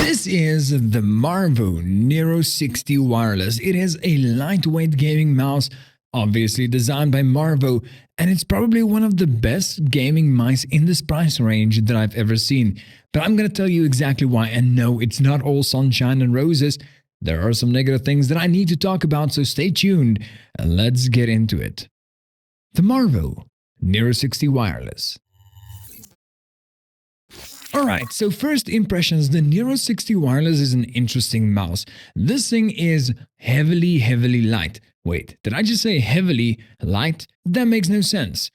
This is the Marvo Niro 60 wireless. It is a lightweight gaming mouse, obviously designed by Marvo, and it's probably one of the best gaming mice in this price range that I've ever seen. But I'm going to tell you exactly why, and no, it's not all sunshine and roses. There are some negative things that I need to talk about, so stay tuned and let's get into it. The Marvo Niro 60 wireless. Alright, so first impressions, the Niro 60 wireless is an interesting mouse. This thing is heavily light. Wait, did I just say heavily light? That makes no sense.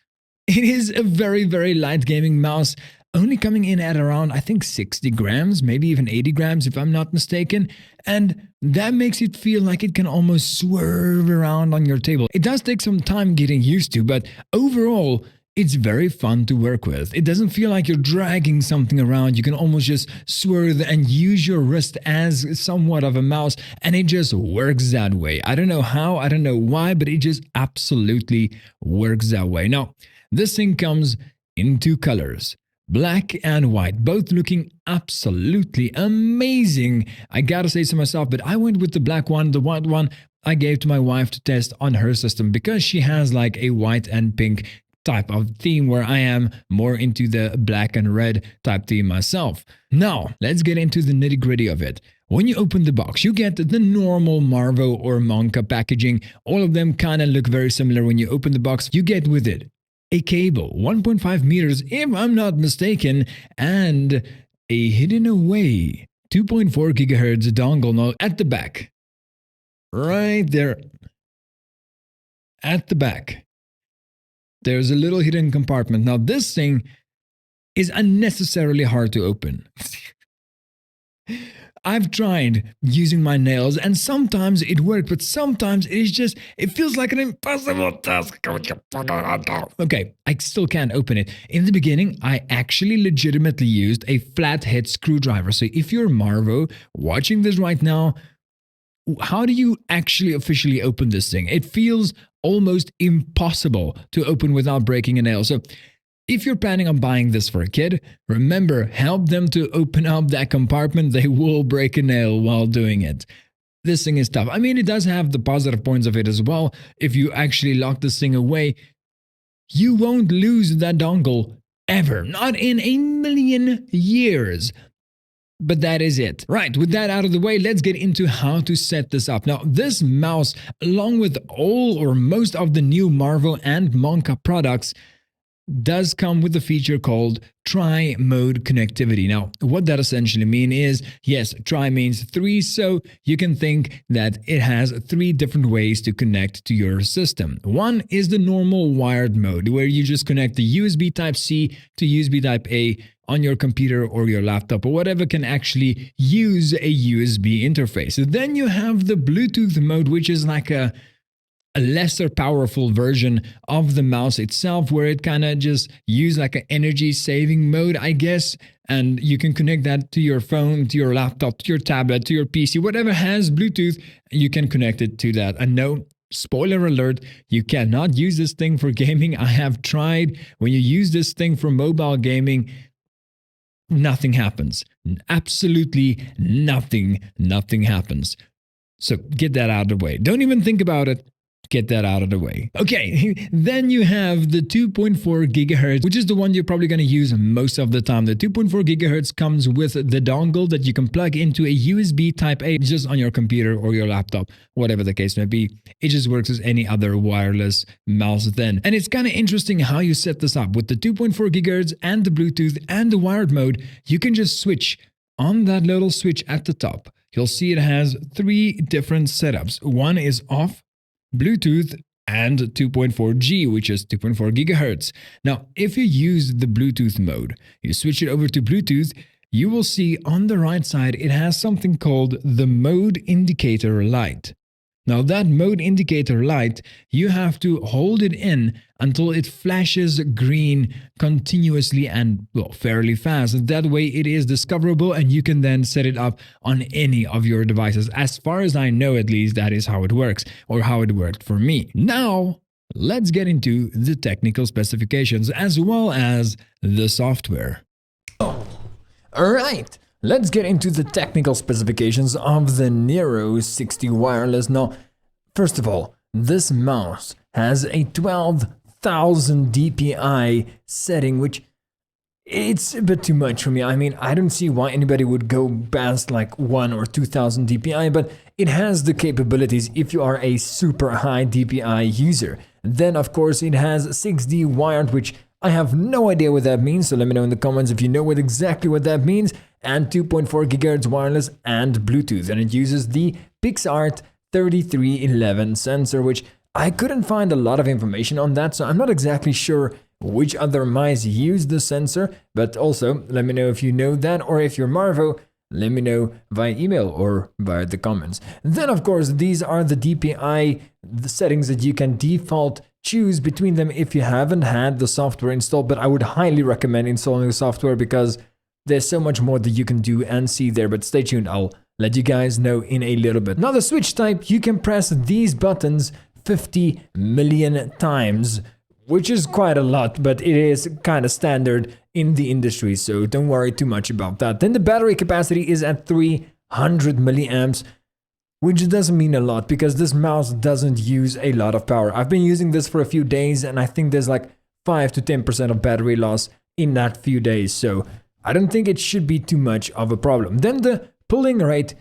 It is a very light gaming mouse, only coming in at around, I think, 60 grams, maybe even 80 grams if I'm not mistaken, and that makes it feel like it can almost swerve around on your table. It does take some time getting used to, but overall, it's very fun to work with. It doesn't feel like you're dragging something around. You can almost just swerve and use your wrist as somewhat of a mouse, and it just works that way. I don't know how, I don't know why, but it just absolutely works that way. Now, this thing comes in two colors, black and white, both looking absolutely amazing. I gotta say so myself, but I went with the black one. The white one I gave to my wife to test on her system because she has like a white and pink type of theme, where I am more into the black and red type theme myself. Now, let's get into the nitty-gritty of it. When you open the box, you get the normal Marvo or Monka packaging. All of them kind of look very similar. When you open the box, you get with it a cable, 1.5 meters if I'm not mistaken, and a hidden away 2.4 gigahertz dongle now at the back. Right there. At the back. There's a little hidden compartment. Now, this thing is unnecessarily hard to open. I've tried using my nails, and sometimes it worked, but sometimes it feels like an impossible task. Okay, I still can't open it. In the beginning, I actually legitimately used a flathead screwdriver. So if you're Marvo watching this right now, how do you actually officially open this thing? It feels almost impossible to open without breaking a nail. So if you're planning on buying this for a kid, remember, help them to open up that compartment. They will break a nail while doing it. This thing is tough. I mean, it does have the positive points of it as well. If you actually lock this thing away, you won't lose that dongle ever. Not in a million years. But that is it. Right, with that out of the way, let's get into how to set this up. Now, this mouse, along with all or most of the new Marvo and Monka products, does come with a feature called tri-mode connectivity. Now, what that essentially means is, yes, tri means three, so you can think that it has three different ways to connect to your system. One is the normal wired mode, where you just connect the USB Type-C to USB Type-A on your computer or your laptop or whatever can actually use a USB interface. Then you have the Bluetooth mode, which is like a lesser powerful version of the mouse itself, where it kind of just use like an energy saving mode, I guess, and you can connect that to your phone, to your laptop, to your tablet, to your PC, whatever has Bluetooth, you can connect it to that. And no, spoiler alert, you cannot use this thing for gaming. I have tried. When you use this thing for mobile gaming, nothing happens. Absolutely nothing happens. So get that out of the way. Don't even think about it. Get that out of the way. Okay, then you have the 2.4 gigahertz, which is the one you're probably going to use most of the time. The 2.4 gigahertz comes with the dongle that you can plug into a USB Type-A just on your computer or your laptop, whatever the case may be. It just works as any other wireless mouse then. And it's kind of interesting how you set this up. With the 2.4 gigahertz and the Bluetooth and the wired mode, you can just switch on that little switch at the top. You'll see it has three different setups. One is off, Bluetooth, and 2.4G, which is 2.4 gigahertz. Now, if you use the Bluetooth mode, you switch it over to Bluetooth, you will see on the right side it has something called the mode indicator light. Now, that mode indicator light, you have to hold it in until it flashes green continuously and, well, fairly fast. That way it is discoverable and you can then set it up on any of your devices. As far as I know, at least, that is how it works, or how it worked for me. Now, let's get into the technical specifications as well as the software. Alright, let's get into the technical specifications of the Niro 60 wireless. Now, first of all, this mouse has a 12,000 dpi setting, which it's a bit too much for me. I mean, I don't see why anybody would go past like 1 or 2,000 dpi, but it has the capabilities if you are a super high dpi user. Then, of course, it has 6D wired, which I have no idea what that means, so let me know in the comments if you know exactly what that means, and 2.4 GHz wireless and Bluetooth, and it uses the PixArt 3311 sensor, which I couldn't find a lot of information on that, so I'm not exactly sure which other mice use the sensor, but also let me know if you know that, or if you're Marvo, let me know via email or via the comments. Then, of course, these are the DPI settings that you can default choose between them if you haven't had the software installed, but I would highly recommend installing the software because there's so much more that you can do and see there, but stay tuned, I'll let you guys know in a little bit. Now, the switch type, you can press these buttons 50 million times, which is quite a lot, but it is kind of standard in the industry, so don't worry too much about that. Then the battery capacity is at 300 milliamps, which doesn't mean a lot because this mouse doesn't use a lot of power. I've been using this for a few days and I think there's like 5 to 10% of battery loss in that few days, so I don't think it should be too much of a problem. Then the pulling rate,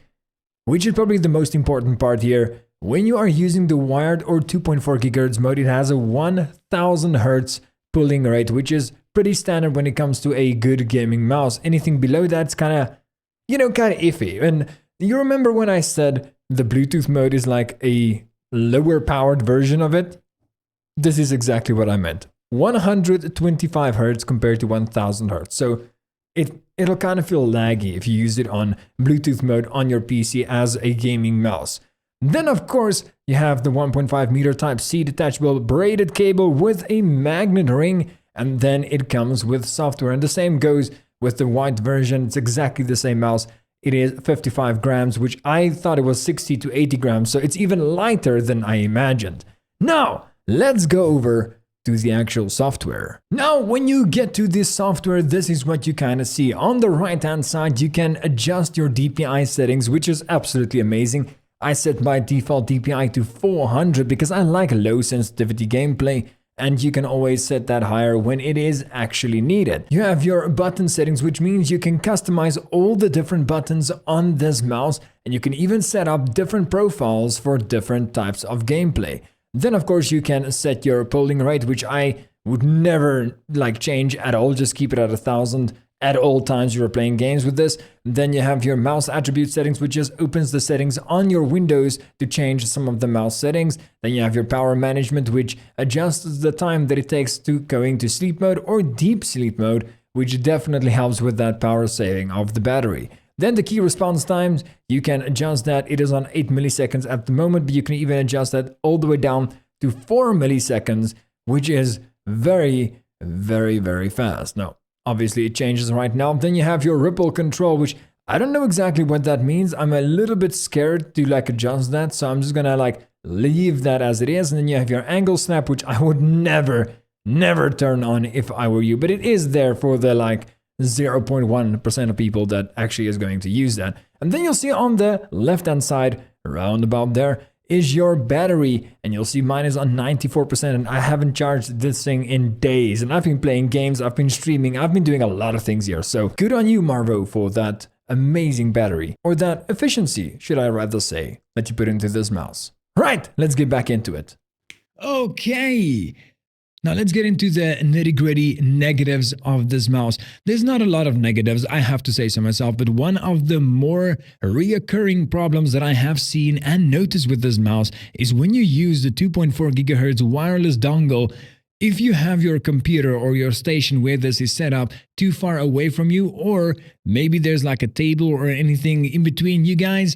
which is probably the most important part here. When you are using the wired or 2.4 GHz mode, it has a 1000 Hz pulling rate, which is pretty standard when it comes to a good gaming mouse. Anything below that's kind of iffy. And you remember when I said the Bluetooth mode is like a lower powered version of it? This is exactly what I meant. 125 Hz compared to 1000 Hz. So it'll kind of feel laggy if you use it on Bluetooth mode on your PC as a gaming mouse. Then, of course, you have the 1.5 meter Type-C detachable braided cable with a magnet ring, and then it comes with software. And the same goes with the white version. It's exactly the same mouse. It is 55 grams, which I thought it was 60 to 80 grams, so it's even lighter than I imagined. Now, let's go over to the actual software. Now, when you get to this software, this is what you kind of see. On the right-hand side, you can adjust your DPI settings, which is absolutely amazing. I set my default DPI to 400 because I like low sensitivity gameplay, and you can always set that higher when it is actually needed. You have your button settings, which means you can customize all the different buttons on this mouse, and you can even set up different profiles for different types of gameplay. Then, of course, you can set your polling rate, which I would never change at all, just keep it at 1000 at all times you're playing games with this. Then you have your mouse attribute settings, which just opens the settings on your Windows to change some of the mouse settings. Then you have your power management, which adjusts the time that it takes to go into sleep mode or deep sleep mode, which definitely helps with that power saving of the battery. Then the key response times, you can adjust that. It is on 8 milliseconds at the moment, but you can even adjust that all the way down to 4 milliseconds, which is very, very, very fast. Now, obviously, it changes right now. Then you have your ripple control, which I don't know exactly what that means. I'm a little bit scared to adjust that, so I'm just gonna leave that as it is. And then you have your angle snap, which I would never turn on if I were you, but it is there for the 0.1% of people that actually is going to use that. And then you'll see on the left-hand side, around about there, is your battery, and you'll see mine is on 94%, and I haven't charged this thing in days, and I've been playing games, I've been streaming, I've been doing a lot of things here, so good on you, Marvo, for that amazing battery, or that efficiency, should I rather say, that you put into this mouse. Right, let's get back into it. Okay, now let's get into the nitty-gritty negatives of this mouse. There's not a lot of negatives, I have to say so myself, but one of the more reoccurring problems that I have seen and noticed with this mouse is when you use the 2.4 GHz wireless dongle, if you have your computer or your station where this is set up too far away from you, or maybe there's a table or anything in between you guys,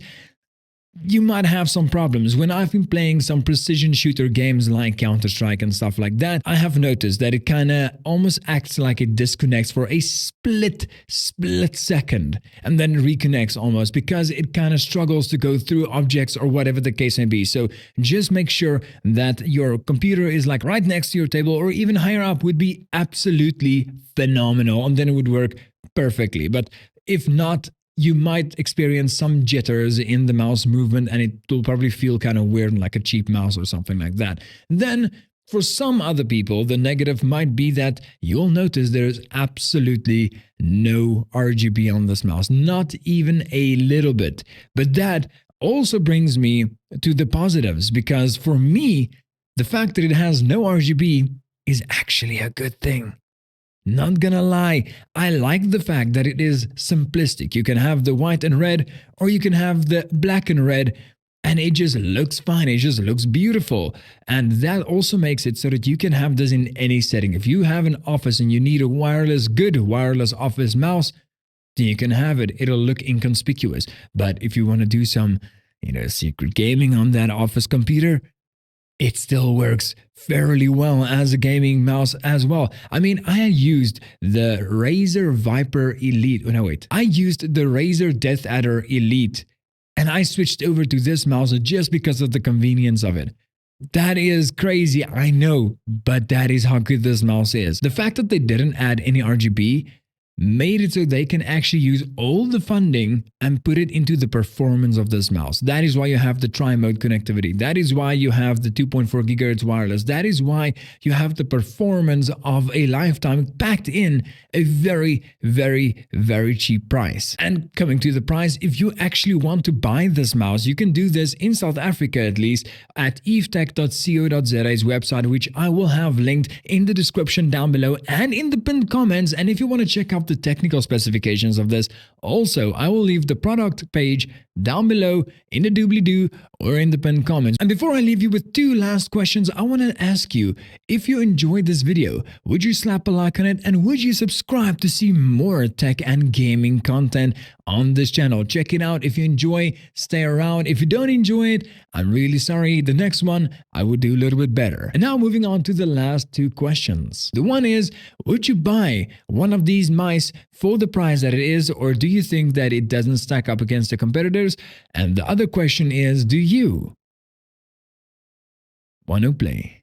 you might have some problems. When I've been playing some precision shooter games like Counter-Strike and stuff like that, I have noticed that it kind of almost acts like it disconnects for a split second and then reconnects almost because it kind of struggles to go through objects or whatever the case may be. So just make sure that your computer is right next to your table or even higher up would be absolutely phenomenal, and then it would work perfectly. But if not, you might experience some jitters in the mouse movement and it will probably feel kind of weird, like a cheap mouse or something like that. Then for some other people, the negative might be that you'll notice there's absolutely no RGB on this mouse, not even a little bit. But that also brings me to the positives, because for me, the fact that it has no RGB is actually a good thing. Not gonna lie, I like the fact that it is simplistic. You can have the white and red, or you can have the black and red, and it just looks fine. It just looks beautiful. And that also makes it so that you can have this in any setting. If you have an office and you need a good wireless office mouse, then you can have it. It'll look inconspicuous. But if you want to do some, secret gaming on that office computer, it still works fairly well as a gaming mouse as well. I mean, I used the Razer Viper Elite. Oh, no, wait. I used the Razer Death Adder Elite, and I switched over to this mouse just because of the convenience of it. That is crazy, I know, but that is how good this mouse is. The fact that they didn't add any RGB made it so they can actually use all the funding and put it into the performance of this mouse. That is why you have the tri-mode connectivity. That is why you have the 2.4 gigahertz wireless. That is why you have the performance of a lifetime packed in a very, very, very cheap price. And coming to the price, if you actually want to buy this mouse, you can do this in South Africa at least at evetech.co.za's website, which I will have linked in the description down below and in the pinned comments. And if you want to check out the technical specifications of this, also I will leave the product page down below in the doobly-doo or in the pinned comments. And before I leave you with two last questions, I want to ask you, if you enjoyed this video, would you slap a like on it, and would you subscribe to see more tech and gaming content on this channel? Check it out. If you enjoy, stay around. If you don't enjoy it, I'm really sorry. The next one I would do a little bit better. And now moving on to the last two questions. The one is, would you buy one of these mice for the price that it is, or do you think that it doesn't stack up against the competitors? And the other question is, do you want to play?